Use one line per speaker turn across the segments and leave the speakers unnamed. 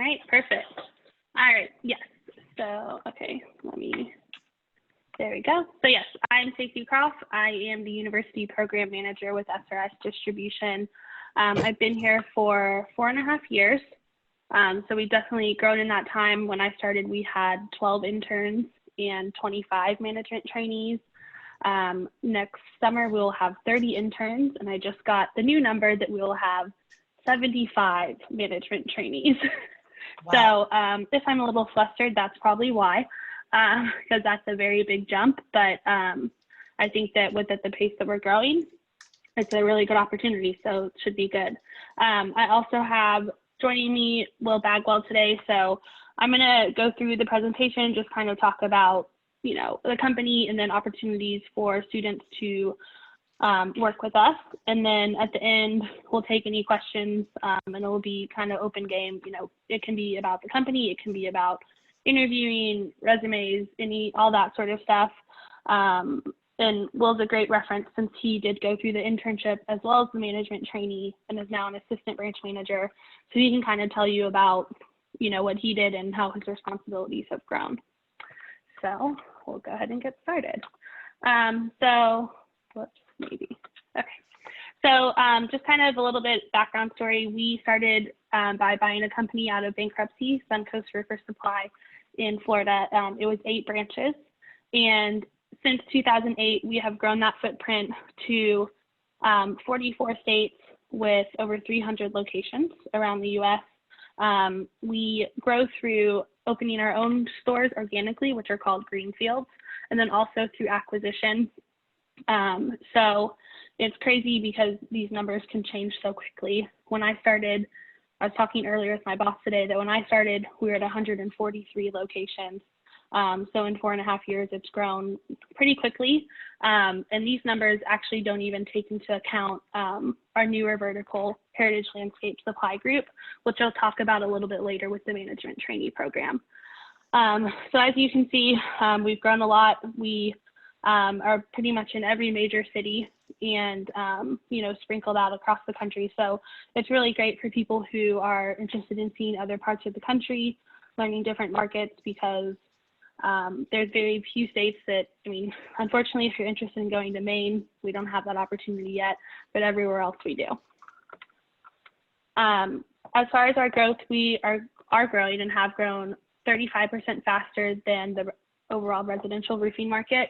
right, perfect. All right, yes. So, okay, there we go. So yes, I'm Stacey Croft. I am the University Program Manager with SRS Distribution. I've been here for 4.5 years. So we've definitely grown in that time. When I started, we had 12 interns and 25 management trainees. Next summer, we'll have 30 interns, and I just got the new number that we will have 75 management trainees. Wow. So if I'm a little flustered, that's probably why, because that's a very big jump. But I think that at the pace that we're growing, it's a really good opportunity, so it should be good. I also have joining me Will Bagwell today, so I'm going to go through the presentation, just kind of talk about, you know, the company and then opportunities for students to work with us. And then at the end, we'll take any questions, and it will be kind of open game. You know, it can be about the company, it can be about interviewing, resumes, all that sort of stuff. And Will's a great reference since he did go through the internship as well as the management trainee and is now an assistant branch manager. So he can kind of tell you about, you know, what he did and how his responsibilities have grown. So we'll go ahead and get started. So just kind of a little bit background story. We started by buying a company out of bankruptcy, Suncoast River Supply in Florida. It was 8 branches. And since 2008, we have grown that footprint to 44 states with over 300 locations around the US. We grow through opening our own stores organically, which are called greenfields, and then also through acquisition. So it's crazy because these numbers can change so quickly. When I started, I was talking earlier with my boss today that when I started, we were at 143 locations. So in 4.5 years, it's grown pretty quickly. And these numbers actually don't even take into account our newer vertical, Heritage Landscape Supply Group, which I'll talk about a little bit later with the management trainee program. So as you can see, we've grown a lot. We are pretty much in every major city and, you know, sprinkled out across the country. So it's really great for people who are interested in seeing other parts of the country, learning different markets, because there's very few states that, I mean, unfortunately, if you're interested in going to Maine, we don't have that opportunity yet, but everywhere else we do. As far as our growth, we are growing and have grown 35% faster than the overall residential roofing market.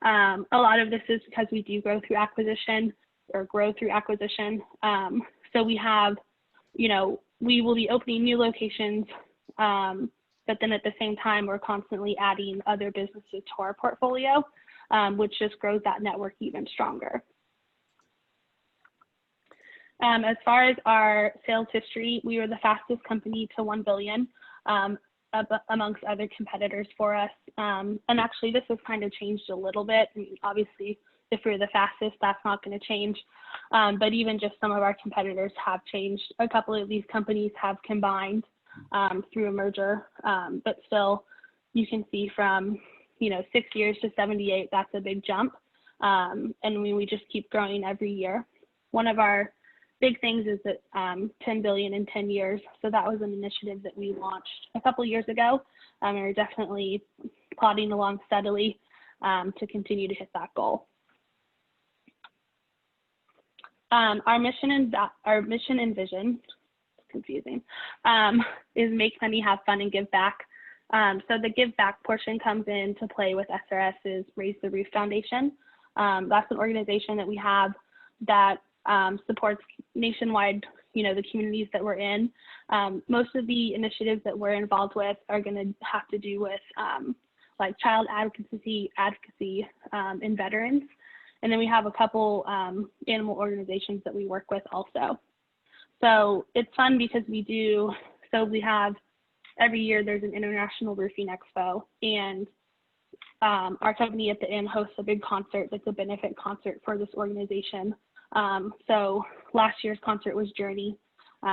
A lot of this is because we do grow through acquisition. So we have, you know, we will be opening new locations, but then at the same time, we're constantly adding other businesses to our portfolio, which just grows that network even stronger. As far as our sales history, we were the fastest company to 1 billion amongst other competitors for us. And actually, this has kind of changed a little bit. I mean, obviously, if we're the fastest, that's not going to change. But even just some of our competitors have changed. A couple of these companies have combined through a merger, but still you can see from, you know, 6 years to 78, that's a big jump. And we just keep growing every year. One of our big things is that 10 billion in 10 years. So that was an initiative that we launched a couple years ago. And we're definitely plodding along steadily to continue to hit that goal. Our mission and vision, confusing, is make money, have fun, and give back. So the give back portion comes into play with SRS's Raise the Roof Foundation. That's an organization that we have that supports nationwide, you know, the communities that we're in. Most of the initiatives that we're involved with are going to have to do with like child advocacy and veterans. And then we have a couple animal organizations that we work with also. So it's fun because we have every year there's an International Roofing Expo, and our company at the end hosts a big concert that's a benefit concert for this organization. So last year's concert was Journey,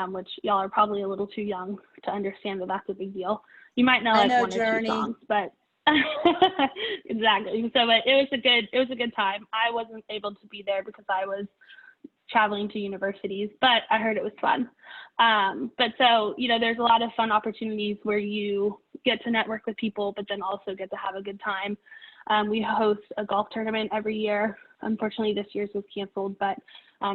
which y'all are probably a little too young to understand that that's a big deal. You might know like one Journey. Or 2 songs, but exactly. So but it was a good time. I wasn't able to be there because I was traveling to universities, but I heard it was fun. But so, there's a lot of fun opportunities where you get to network with people, but then also get to have a good time. We host a golf tournament every year. Unfortunately, this year's was canceled, but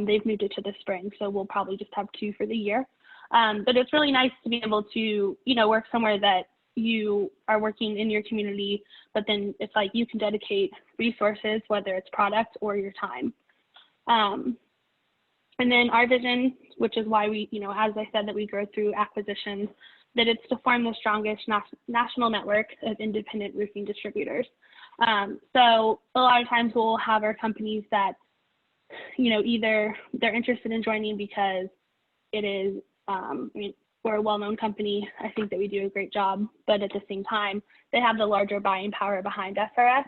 they've moved it to the spring, so we'll probably just have 2 for the year. But it's really nice to be able to, work somewhere that you are working in your community, but then it's like you can dedicate resources, whether it's product or your time. And then our vision, which is why we, as I said, that we grow through acquisitions, that it's to form the strongest national network of independent roofing distributors. So a lot of times we'll have our companies that, either they're interested in joining because it is, we're a well-known company. I think that we do a great job, but at the same time, they have the larger buying power behind SRS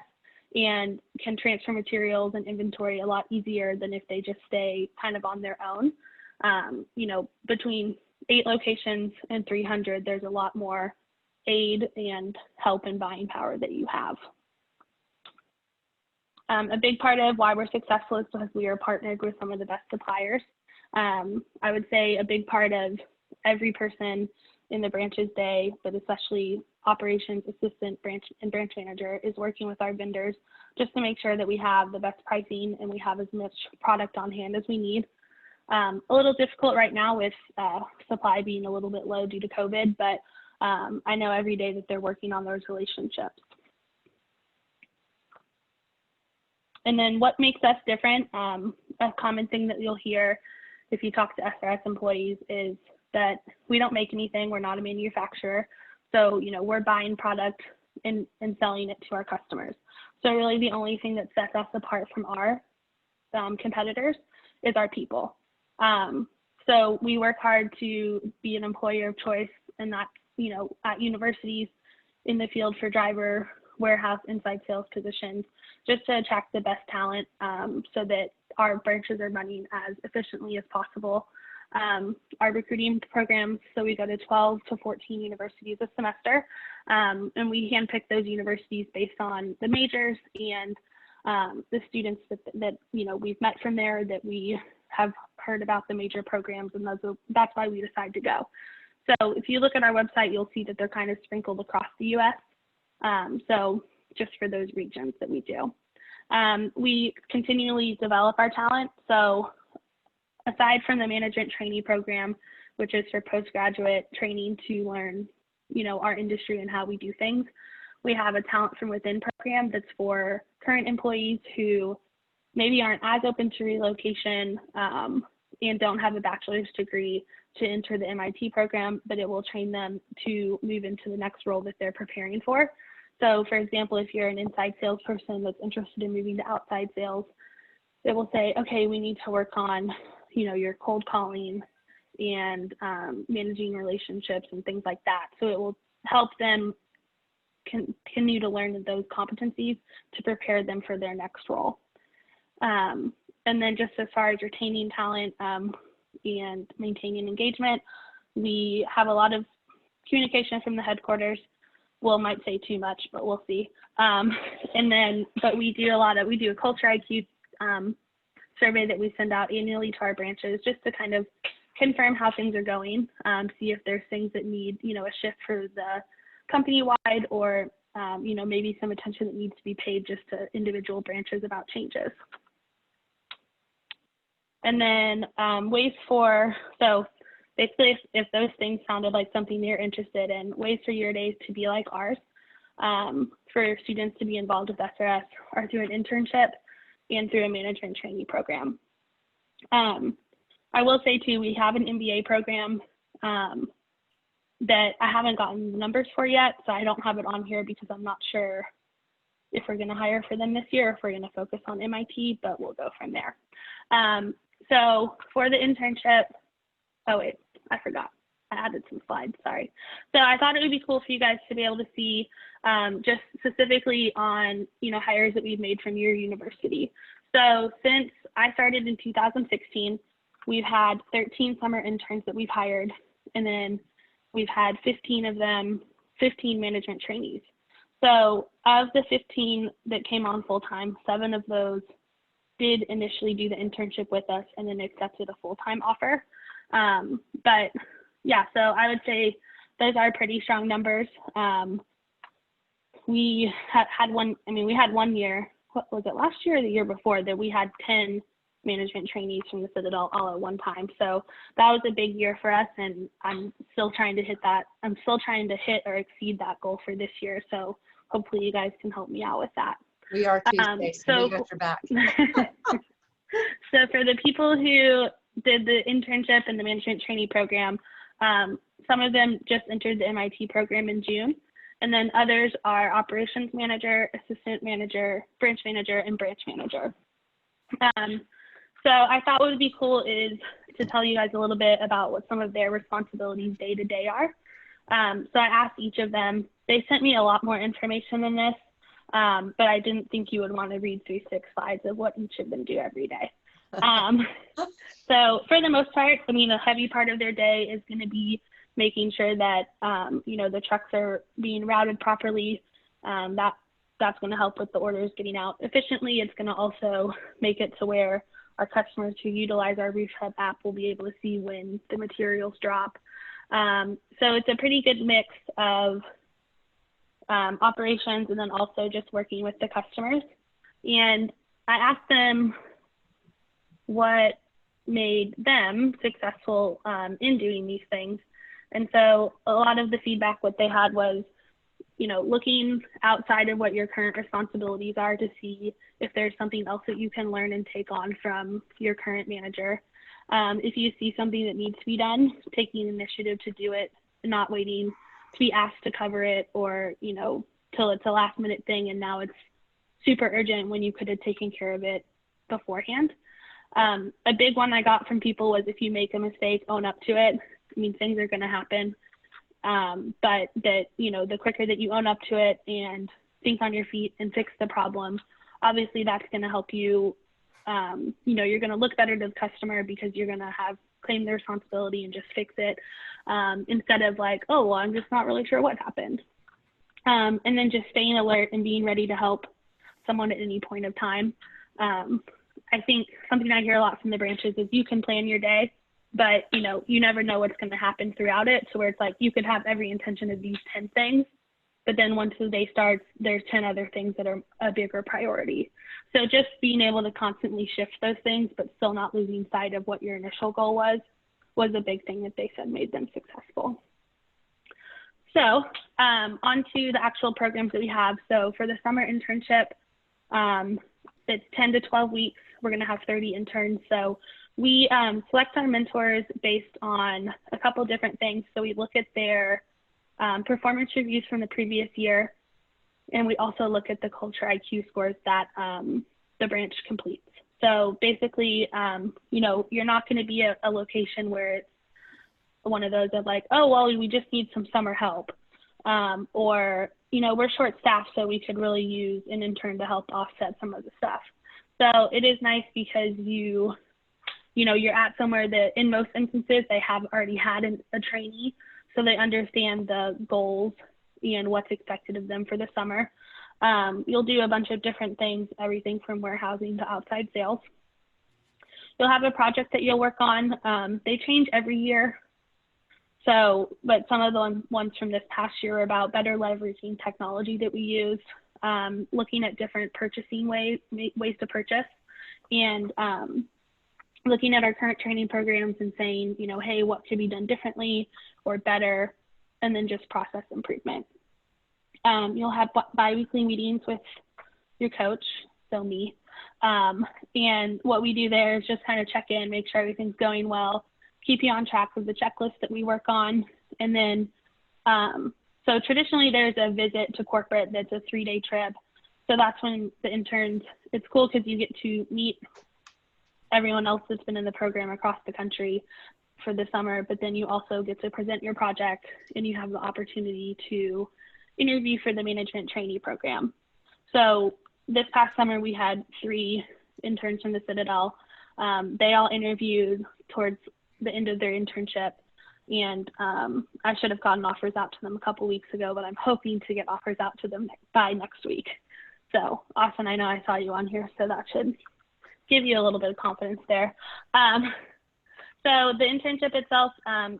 and can transfer materials and inventory a lot easier than if they just stay kind of on their own. Between 8 locations and 300, there's a lot more aid and help and buying power that you have. A big part of why we're successful is because we are partnered with some of the best suppliers. I would say a big part of every person in the branch's day, but especially operations assistant, branch manager, is working with our vendors just to make sure that we have the best pricing and we have as much product on hand as we need. A little difficult right now with supply being a little bit low due to COVID, but I know every day that they're working on those relationships. And then what makes us different, a common thing that you'll hear if you talk to SRS employees is that we don't make anything, we're not a manufacturer. So, we're buying product and selling it to our customers. So really the only thing that sets us apart from our competitors is our people. So we work hard to be an employer of choice, and that's, at universities, in the field for driver, warehouse, inside sales positions, just to attract the best talent so that our branches are running as efficiently as possible. Our recruiting programs, so we go to 12 to 14 universities a semester, and we handpick those universities based on the majors and the students that we've met from there, that we have heard about the major programs, and that's why we decide to go. So if you look at our website, you'll see that they're kind of sprinkled across the U.S. So just for those regions that we do. We continually develop our talent. So aside from the management trainee program, which is for postgraduate training to learn, our industry and how we do things, we have a talent from within program that's for current employees who maybe aren't as open to relocation and don't have a bachelor's degree to enter the MIT program, but it will train them to move into the next role that they're preparing for. So for example, if you're an inside salesperson that's interested in moving to outside sales, it will say, okay, we need to work on, your cold calling and managing relationships and things like that. So it will help them continue to learn those competencies to prepare them for their next role. And then just as far as retaining talent and maintaining engagement, we have a lot of communication from the headquarters. Well, might say too much, but we'll see. But we do a culture IQ survey that we send out annually to our branches just to kind of confirm how things are going, see if there's things that need, a shift for the company-wide or, maybe some attention that needs to be paid just to individual branches about changes. And then so basically if those things sounded like something you're interested in, ways for your days to be like ours, for students to be involved with SRS are through an internship and through a management trainee program. I will say too, we have an MBA program that I haven't gotten the numbers for yet, so I don't have it on here because I'm not sure if we're going to hire for them this year, or if we're going to focus on MIT, but we'll go from there. So for the internship, oh wait, I forgot. I added some slides, sorry. So I thought it would be cool for you guys to be able to see just specifically on, hires that we've made from your university. So since I started in 2016, we've had 13 summer interns that we've hired, and then we've had 15 of them, 15 management trainees. So of the 15 that came on full-time, 7 of those did initially do the internship with us and then accepted a full-time offer. But yeah, so I would say those are pretty strong numbers. We had we had 1 year, what was it, last year or the year before, that we had 10 management trainees from the Citadel all at one time. So that was a big year for us, and I'm still trying to hit that. I'm still trying to hit or exceed that goal for this year. So hopefully you guys can help me out with that.
We are too, Stacy. We got your back.
So for the people who did the internship and the management trainee program, some of them just entered the MIT program in June, and then others are operations manager, assistant manager, branch manager, and branch manager. So I thought what would be cool is to tell you guys a little bit about what some of their responsibilities day to day are. So I asked each of them. They sent me a lot more information than this, but I didn't think you would want to read through 6 slides of what each of them do every day. So for the most part, I mean, a heavy part of their day is going to be making sure that, the trucks are being routed properly. That's going to help with the orders getting out efficiently. It's going to also make it to where our customers who utilize our Roof Hub app will be able to see when the materials drop. So it's a pretty good mix of operations and then also just working with the customers. And I asked them what made them successful in doing these things. And so a lot of the feedback what they had was, looking outside of what your current responsibilities are to see if there's something else that you can learn and take on from your current manager. If you see something that needs to be done, taking initiative to do it, not waiting to be asked to cover it or, till it's a last minute thing and now it's super urgent when you could have taken care of it beforehand. A big one I got from people was if you make a mistake, own up to it. I mean, things are going to happen. But that, the quicker that you own up to it and think on your feet and fix the problem, obviously that's going to help you, you're going to look better to the customer because you're going to have claimed the responsibility and just fix it, instead of like, oh, well, I'm just not really sure what happened. And then just staying alert and being ready to help someone at any point of time. I think something I hear a lot from the branches is you can plan your day, but you never know what's going to happen throughout it. So where it's like you could have every intention of these 10 things, but then once the day starts, there's 10 other things that are a bigger priority. So just being able to constantly shift those things, but still not losing sight of what your initial goal was a big thing that they said made them successful. So on to the actual programs that we have. So for the summer internship, it's 10 to 12 weeks. We're going to have 30 interns. So we select our mentors based on a couple different things. So we look at their performance reviews from the previous year, and we also look at the culture IQ scores that the branch completes. So basically, you're not going to be a location where it's one of those of like, oh, well, we just need some summer help. Or, we're short-staffed, so we could really use an intern to help offset some of the stuff. So it is nice because you're at somewhere that in most instances they have already had a trainee, so they understand the goals and what's expected of them for the summer. You'll do a bunch of different things, everything from warehousing to outside sales. You'll have a project that you'll work on. They change every year. So, but some of the ones from this past year are about better leveraging technology that we use, looking at different purchasing ways to purchase, and looking at our current training programs and saying, hey, what could be done differently or better, and then just process improvement. You'll have bi-weekly meetings with your coach, so me, and what we do there is just kind of check in, make sure everything's going well, keep you on track with the checklist that we work on. And then, so traditionally there's a visit to corporate that's a 3-day trip. So that's when the interns, it's cool because you get to meet everyone else that's been in the program across the country for the summer, but then you also get to present your project and you have the opportunity to interview for the management trainee program. So this past summer we had 3 interns from the Citadel. They all interviewed towards the end of their internship, and I should have gotten offers out to them a couple weeks ago, but I'm hoping to get offers out to them by next week. So Austin, I know I saw you on here, so that should give you a little bit of confidence there. So the internship itself,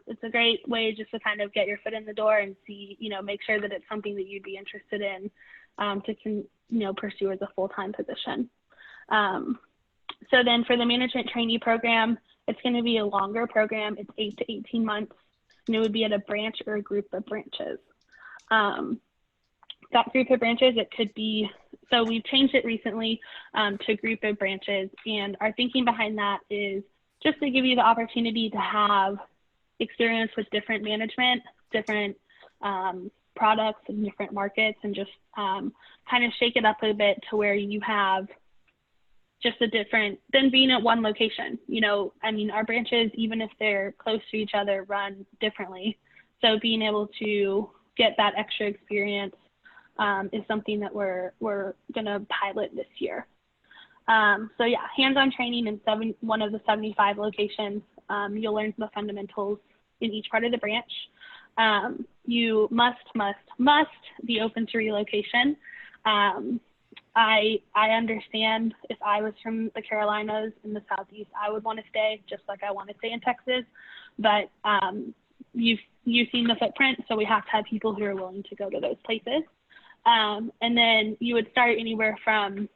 it's a great way just to kind of get your foot in the door and see, make sure that it's something that you'd be interested in to pursue as a full-time position. So then for the management trainee program, it's going to be a longer program. It's 8 to 18 months, and it would be at a branch or a group of branches. That group of branches, it could be, so we've changed it recently to group of branches, and our thinking behind that is just to give you the opportunity to have experience with different management, different products and different markets, and just kind of shake it up a bit to where you have just a different, than being at one location. Our branches, even if they're close to each other, run differently. So being able to get that extra experience is something that we're gonna pilot this year. So yeah, hands-on training in one of the 75 locations. You'll learn the fundamentals in each part of the branch. You must be open to relocation. I understand if I was from the Carolinas in the Southeast, I would want to stay, just like I want to stay in Texas. But you've seen the footprint, so we have to have people who are willing to go to those places. And then you would start anywhere from,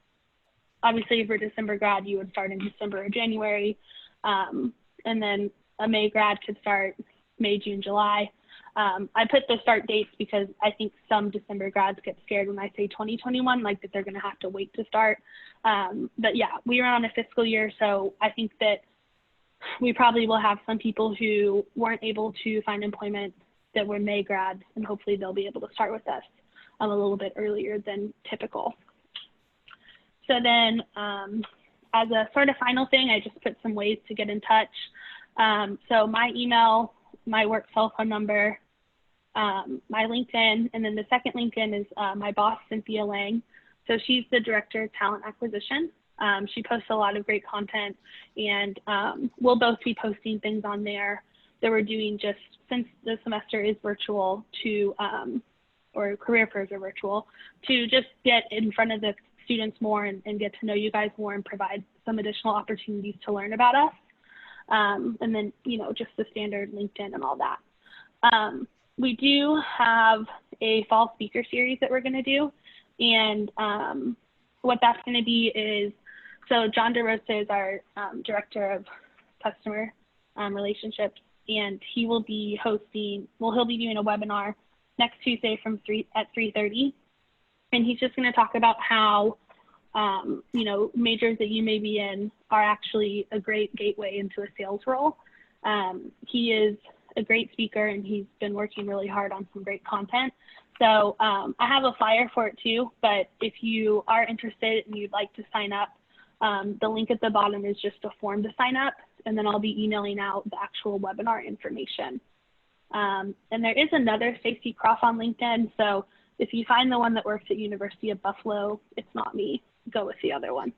obviously, if you're a December grad, you would start in December or January. And then a May grad could start May, June, July. I put the start dates because I think some December grads get scared when I say 2021, like that they're going to have to wait to start. But yeah, we are on a fiscal year, so I think that we probably will have some people who weren't able to find employment that were May grads, and hopefully they'll be able to start with us a little bit earlier than typical. So then as a sort of final thing, I just put some ways to get in touch. So my email, my work cell phone number, my LinkedIn, and then the second LinkedIn is my boss, Cynthia Lang. So she's the Director of Talent Acquisition. She posts a lot of great content, and we'll both be posting things on there that we're doing just since the semester is virtual or career fairs are virtual, to just get in front of the students more and get to know you guys more and provide some additional opportunities to learn about us. And then, just the standard LinkedIn and all that. We do have a fall speaker series that we're going to do. And what that's going to be is, so John DeRosa is our Director of Customer Relationships, and he will be hosting, he'll be doing a webinar next Tuesday at 3:30. And he's just going to talk about how majors that you may be in are actually a great gateway into a sales role. He is a great speaker, and he's been working really hard on some great content. So I have a flyer for it too, but if you are interested and you'd like to sign up, the link at the bottom is just a form to sign up, and then I'll be emailing out the actual webinar information. And there is another Stacey Croft on LinkedIn, so if you find the one that works at University of Buffalo, it's not me. Go with the other one.